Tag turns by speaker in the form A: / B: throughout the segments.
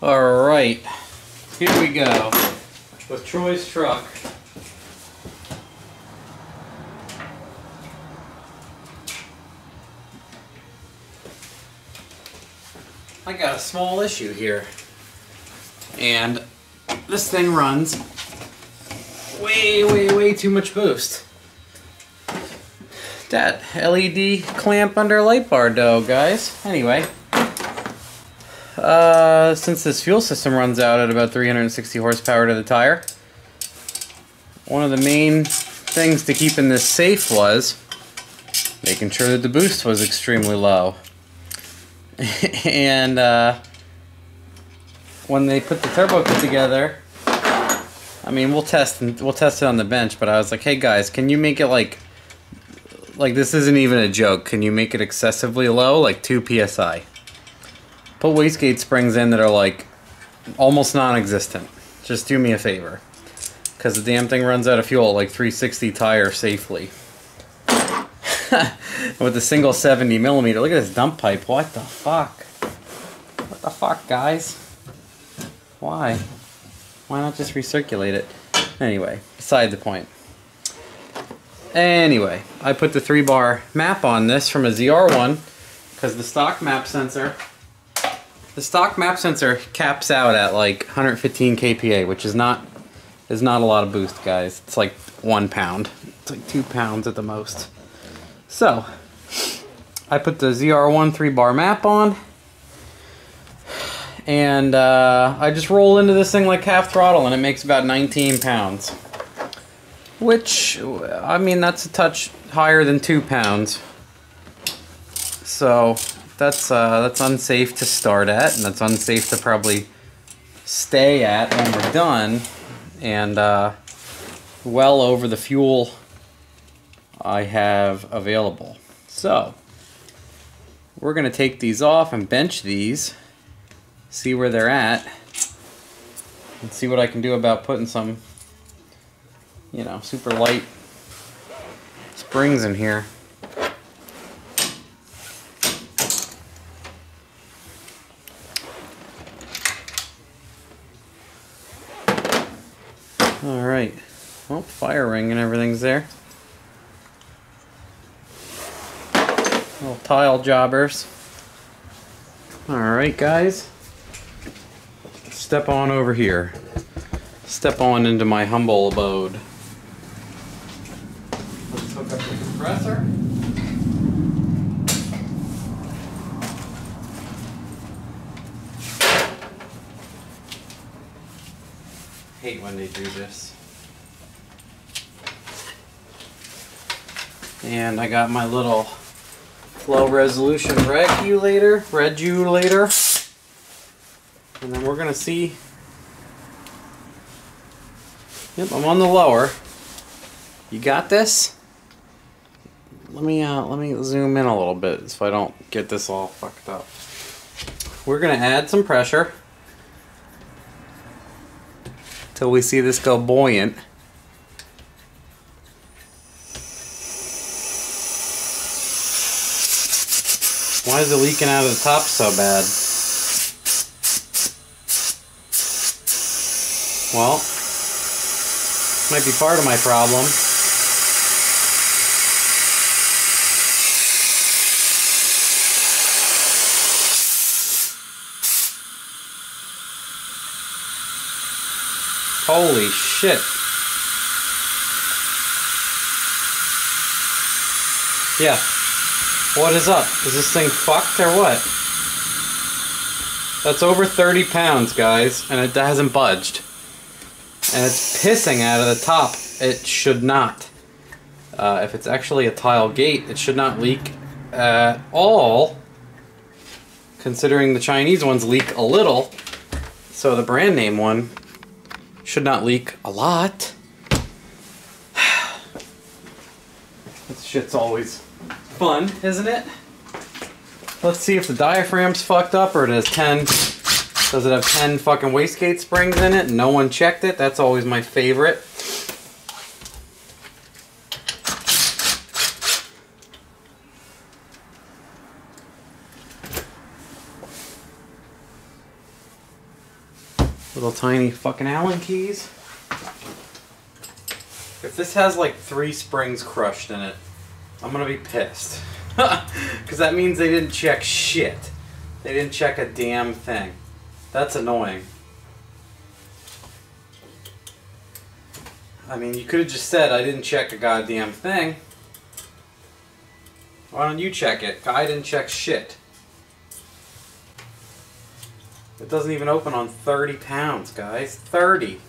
A: Alright, here we go with Troy's truck. I got a small issue here, and this thing runs way too much boost. That LED clamp under light bar though, guys. Anyway, since this fuel system runs out at about 360 horsepower to the tire, one of the main things to keeping this safe was making sure that the boost was extremely low. And when they put the turbo kit together, I mean, we'll test it on the bench, but I was like, hey guys, can you make it like this isn't even a joke, can you make it excessively low, like 2 psi? Put wastegate springs in that are like almost non-existent. Just do me a favor, because the damn thing runs out of fuel at like 360 tire safely. With a single 70mm. Look at this dump pipe. What the fuck? What the fuck, guys? Why? Why not just recirculate it? Anyway, beside the point. Anyway, I put the 3-bar map on this from a ZR1 because the stock map sensor caps out at like 115 kPa, which is not a lot of boost, guys. It's like 1 pound. It's like 2 pounds at the most. So, I put the ZR1 3-bar map on, and I just roll into this thing like half throttle, and it makes about 19 pounds. Which, I mean, that's a touch higher than 2 pounds. So, that's unsafe to start at, and that's unsafe to probably stay at when we're done, and well over the fuel I have available. So we're gonna take these off and bench these, see where they're at, and see what I can do about putting some, you know, super light springs in here. All right, well, fire ring and everything's there. Little tile jobbers. Alright guys, step on over here. Step on into my humble abode. Let's hook up the compressor. Hate when they do this. And I got my little low resolution regulator, and then we're gonna see. Yep, I'm on the lower. You got this? Let me zoom in a little bit so I don't get this all fucked up. We're gonna add some pressure till we see this go buoyant. Why is it leaking out of the top so bad? Well, might be part of my problem. Holy shit. Yeah. What is up? Is this thing fucked or what? That's over 30 pounds, guys, and it hasn't budged. And it's pissing out of the top. It should not. If it's actually a tile gate, it should not leak at all. Considering the Chinese ones leak a little, so the brand name one should not leak a lot. This shit's always fun, isn't it? Let's see if the diaphragm's fucked up, or does it have 10 fucking wastegate springs in it and no one checked it? That's always my favorite. Little tiny fucking Allen keys. If this has like 3 springs crushed in it, I'm gonna be pissed. Because that means they didn't check shit. They didn't check a damn thing. That's annoying. I mean, you could have just said I didn't check a goddamn thing. Why don't you check it? I didn't check shit. It doesn't even open on 30 pounds, guys. 30.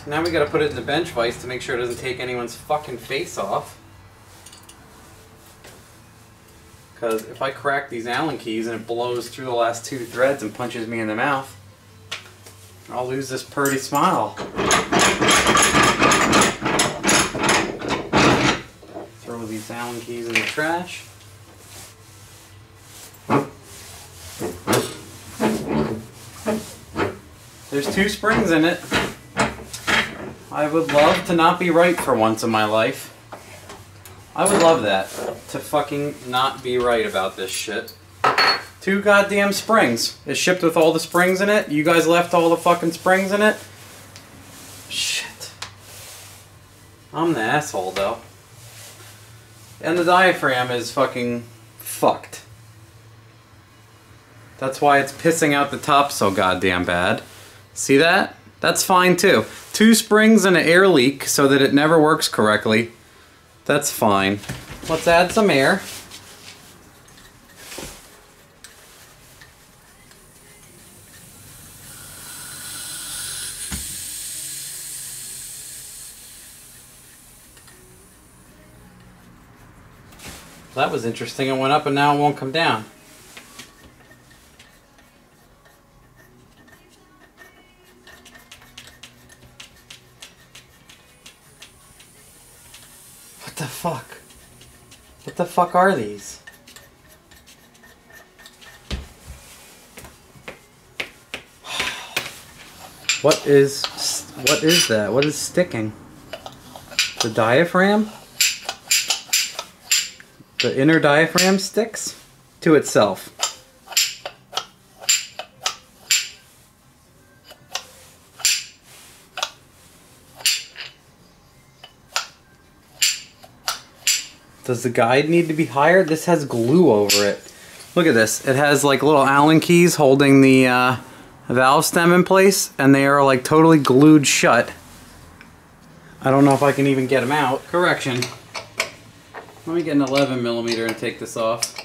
A: Now we gotta put it in the bench vise to make sure it doesn't take anyone's fucking face off. Because if I crack these Allen keys and it blows through the last 2 threads and punches me in the mouth, I'll lose this pretty smile. Throw these Allen keys in the trash. There's 2 springs in it. I would love to not be right for once in my life. I would love that. To fucking not be right about this shit. 2 goddamn springs. It's shipped with all the springs in it. You guys left all the fucking springs in it. Shit. I'm the asshole though. And the diaphragm is fucking fucked. That's why it's pissing out the top so goddamn bad. See that? That's fine too. 2 springs and an air leak so that it never works correctly. That's fine. Let's add some air. That was interesting. It went up and now it won't come down. What the fuck? What the fuck are these? What is that? What is sticking? The diaphragm? The inner diaphragm sticks to itself. Does the guide need to be higher? This has glue over it. Look at this. It has like little Allen keys holding the valve stem in place, and they are like totally glued shut. I don't know if I can even get them out. Correction. Let me get an 11mm and take this off.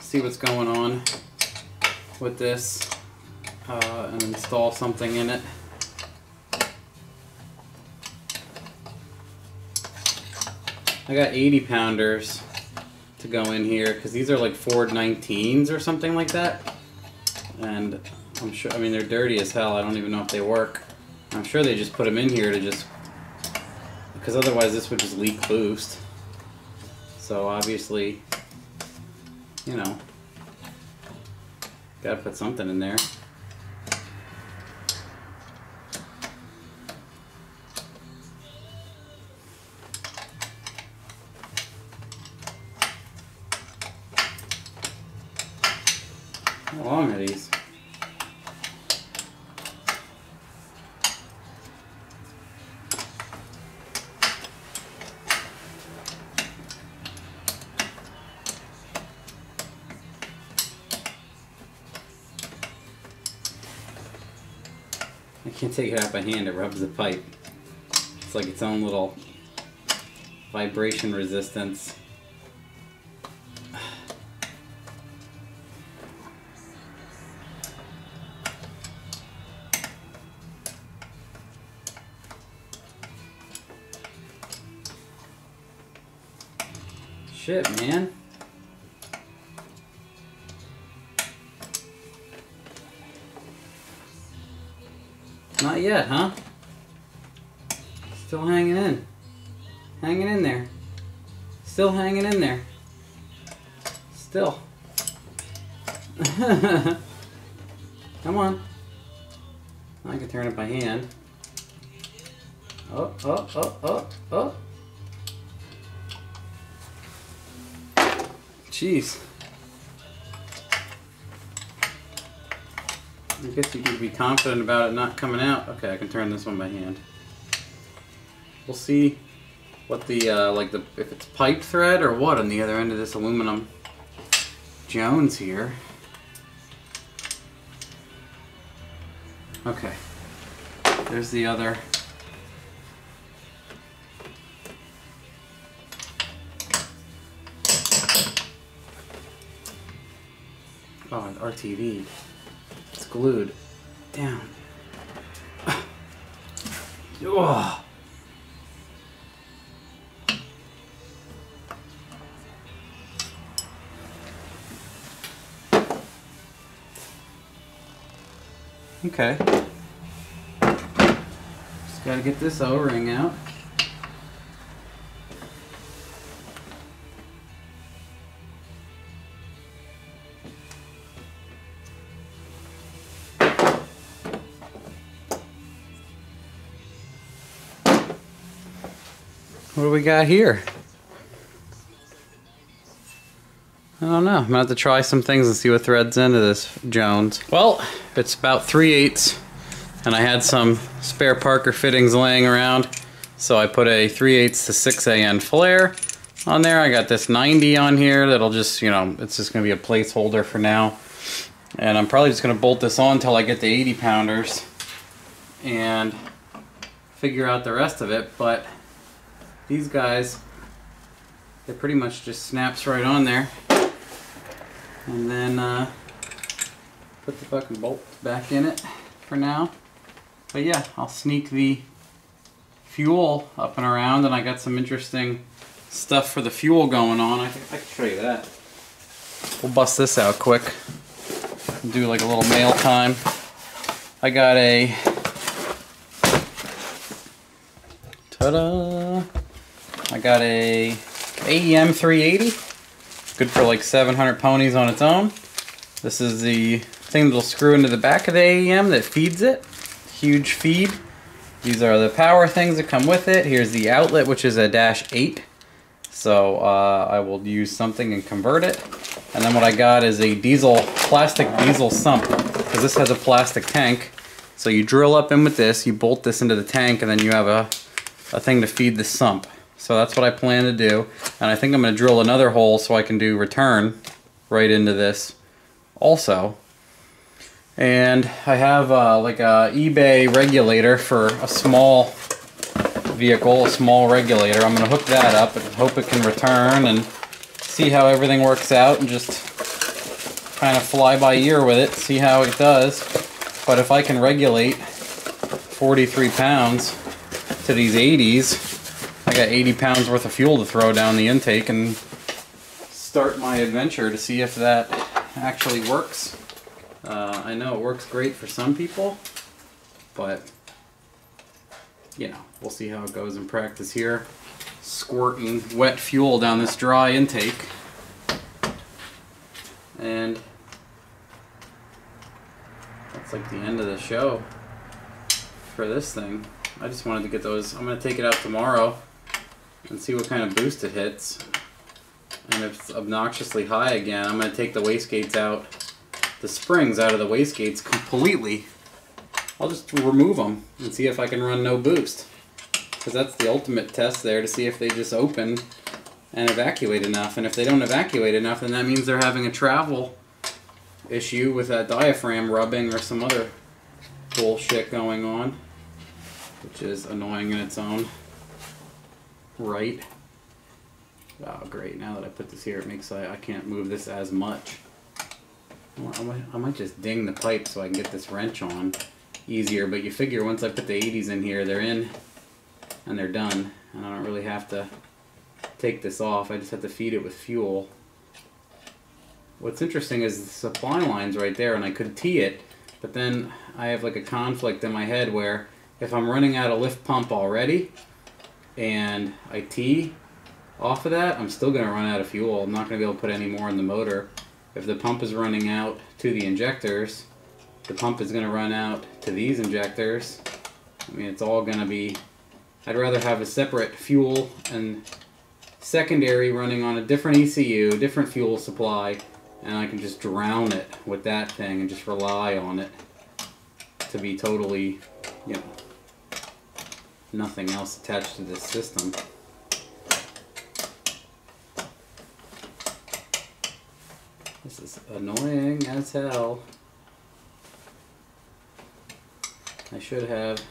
A: See what's going on with this and install something in it. I got 80 pounders to go in here because these are like Ford 19s or something like that. And I'm sure, I mean, they're dirty as hell. I don't even know if they work. I'm sure they just put them in here to just, because otherwise this would just leak boost. So obviously, you know, gotta put something in there. How long are these? I can't take it out by hand, it rubs the pipe. It's like its own little vibration resistance. Shit, man. Not yet, huh? Still hanging in. Hanging in there. Still hanging in there. Still. Come on. I can turn it by hand. Oh, oh, oh, oh, oh. Jeez. I guess you can be confident about it not coming out. Okay, I can turn this one by hand. We'll see what the, if it's pipe thread or what on the other end of this aluminum Jones here. Okay, there's the other. Oh, an RTV. It's glued down. Oh. Okay. Just gotta get this O-ring out. What do we got here? I don't know. I'm gonna have to try some things and see what threads into this Jones. Well, it's about 3/8, and I had some spare Parker fittings laying around, so I put a 3/8 to 6 AN flare on there. I got this 90 on here that'll just, you know, it's just gonna be a placeholder for now. And I'm probably just gonna bolt this on until I get the 80 pounders and figure out the rest of it. But these guys, it pretty much just snaps right on there. And then put the fucking bolt back in it for now. But yeah, I'll sneak the fuel up and around, and I got some interesting stuff for the fuel going on. I can show you that. We'll bust this out quick. Do like a little mail time. I got a ta-da! I got a AEM 380. Good for like 700 ponies on its own. This is the thing that'll screw into the back of the AEM that feeds it. Huge feed. These are the power things that come with it. Here's the outlet, which is a -8. So I will use something and convert it. And then what I got is a plastic diesel sump, because this has a plastic tank. So you drill up in with this, you bolt this into the tank, and then you have a thing to feed the sump. So that's what I plan to do. And I think I'm going to drill another hole so I can do return right into this also. And I have like a eBay regulator for a small vehicle, a small regulator. I'm going to hook that up and hope it can return and see how everything works out, and just kind of fly by ear with it, see how it does. But if I can regulate 43 pounds to these 80s, I got 80 pounds worth of fuel to throw down the intake and start my adventure to see if that actually works. I know it works great for some people, but you know, we'll see how it goes in practice here. Squirting wet fuel down this dry intake. And that's like the end of the show for this thing. I just wanted to get those. I'm going to take it out tomorrow and see what kind of boost it hits. And if it's obnoxiously high again, I'm going to take the wastegates out, the springs out of the wastegates completely. I'll just remove them and see if I can run no boost. Because that's the ultimate test there, to see if they just open and evacuate enough. And if they don't evacuate enough, then that means they're having a travel issue with that diaphragm rubbing or some other bullshit going on, which is annoying in its own right. Oh great, now that I put this here, it makes I can't move this as much. I might just ding the pipe so I can get this wrench on easier, but you figure once I put the 80s in here, they're in and they're done, and I don't really have to take this off. I just have to feed it with fuel. What's interesting is the supply line's right there, and I could tee it, but then I have like a conflict in my head where if I'm running out of lift pump already and I tee off of that, I'm still going to run out of fuel. I'm not going to be able to put any more in the motor. If the pump is running out to the injectors, the pump is going to run out to these injectors. I mean, it's all going to be... I'd rather have a separate fuel and secondary running on a different ECU, different fuel supply, and I can just drown it with that thing and just rely on it. to be totally, you know, nothing else attached to this system. This is annoying as hell. I should have,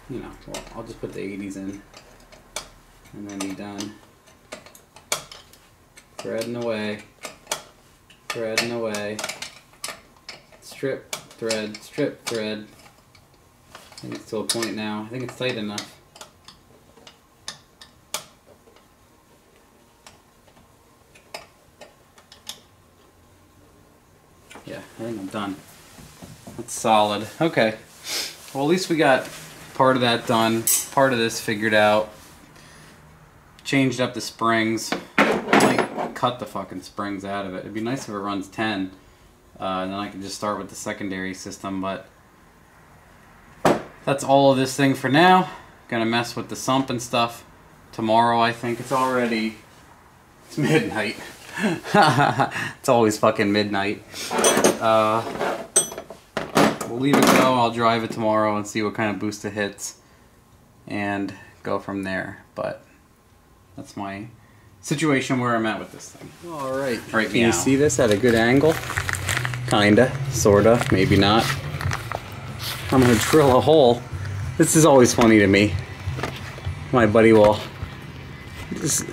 A: you know, well, I'll just put the 80s in and then be done. Threading away, threading away, strip, thread, strip, thread. I think it's to a point now. I think it's tight enough. Yeah, I think I'm done. That's solid. Okay. Well, at least we got part of that done. Part of this figured out. Changed up the springs. I might cut the fucking springs out of it. It'd be nice if it runs 10. And then I can just start with the secondary system. But that's all of this thing for now. Gonna mess with the sump and stuff tomorrow. I think it's midnight. It's always fucking midnight. We'll leave it go. I'll drive it tomorrow and see what kind of boost it hits and go from there. But that's my situation where I'm at with this thing. Alright, can you see this at a good angle? Kinda, sorta, maybe not. I'm gonna drill a hole. This is always funny to me. My buddy will just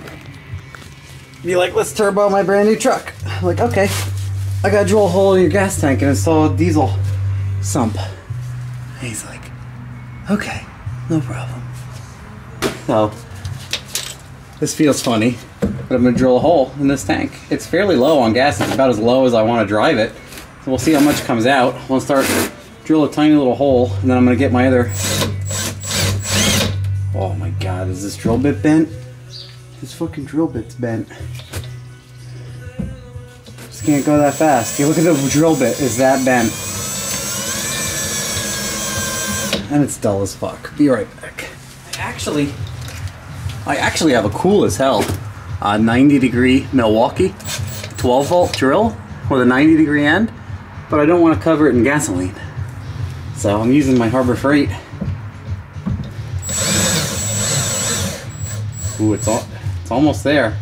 A: be like, let's turbo my brand new truck. I'm like, okay, I gotta drill a hole in your gas tank and install a diesel sump. And he's like, okay, no problem. So, this feels funny, but I'm gonna drill a hole in this tank. It's fairly low on gas. It's about as low as I want to drive it. So we'll see how much comes out. We'll start, drill a tiny little hole, and then I'm gonna get my other... Oh my god, is this drill bit bent? This fucking drill bit's bent. Just can't go that fast. You look at the drill bit, it's that bent. And it's dull as fuck. Be right back. I actually have a cool as hell 90-degree Milwaukee 12-volt drill with a 90-degree end, but I don't want to cover it in gasoline. So I'm using my Harbor Freight. Ooh, it's almost there.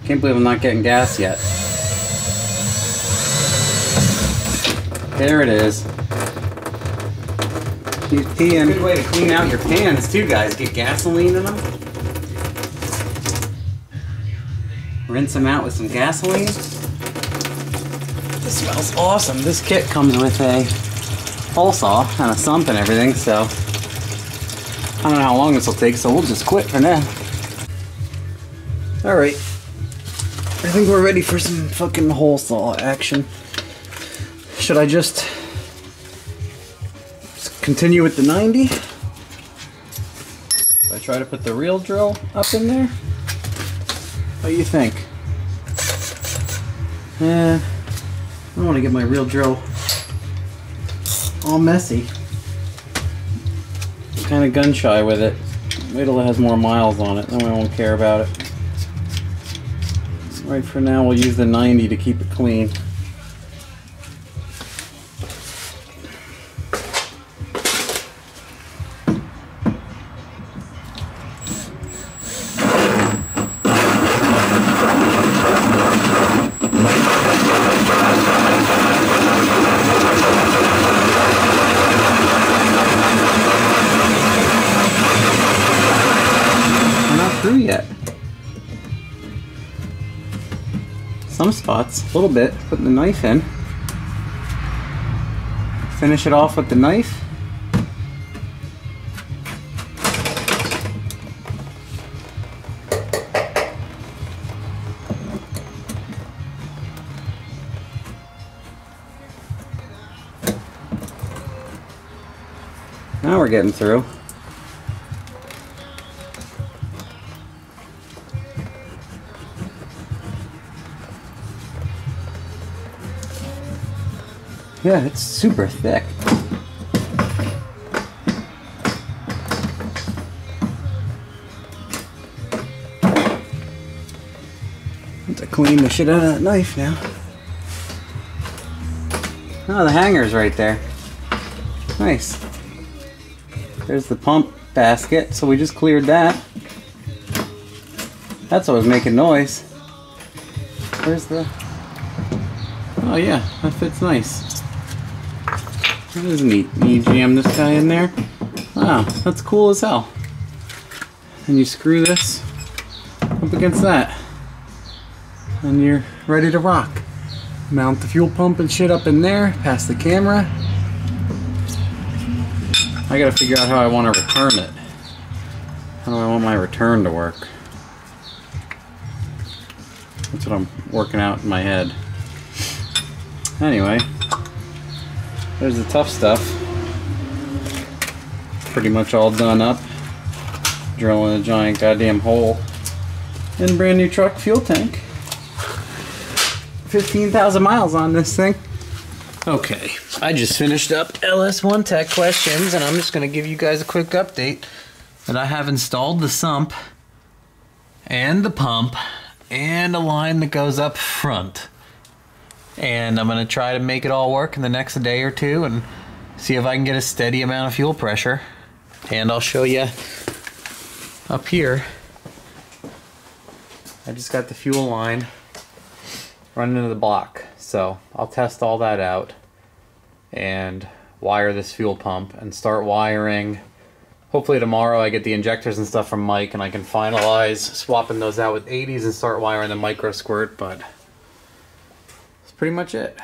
A: I can't believe I'm not getting gas yet. There it is. Keep peeing. Good way to clean out your pans too, guys. Get gasoline in them. Rinse them out with some gasoline. This smells awesome. This kit comes with a hole saw and a sump and everything, so I don't know how long this will take, so we'll just quit for now. Alright, I think we're ready for some fucking hole saw action. Should I just continue with the 90? Should I try to put the real drill up in there? What do you think? I don't want to get my real drill all messy. I'm kind of gun shy with it. Wait till it has more miles on it, then we won't care about it. Right for now, we'll use the 90 to keep it clean. We're not through yet. Some spots, a little bit, putting the knife in. Finish it off with the knife. Now we're getting through. Yeah, it's super thick. Have to clean the shit out of that knife now. Oh, the hanger's right there. Nice. There's the pump basket, so we just cleared that. That's what was making noise. Where's the... Oh yeah, that fits nice. That is neat. You jam this guy in there. Wow, that's cool as hell. And you screw this up against that. And you're ready to rock. Mount the fuel pump and shit up in there, past the camera. I gotta figure out how I want to return it. How do I want my return to work? That's what I'm working out in my head. Anyway, there's the tough stuff. Pretty much all done up. Drilling a giant goddamn hole in a brand new truck fuel tank. 15,000 miles on this thing. Okay, I just finished up LS1 Tech questions, and I'm just going to give you guys a quick update that I have installed the sump and the pump and a line that goes up front. And I'm going to try to make it all work in the next day or two and see if I can get a steady amount of fuel pressure. And I'll show you up here. I just got the fuel line running into the block, so I'll test all that out and wire this fuel pump and start wiring. Hopefully tomorrow I get the injectors and stuff from Mike and I can finalize swapping those out with 80s and start wiring the micro squirt, but that's pretty much it.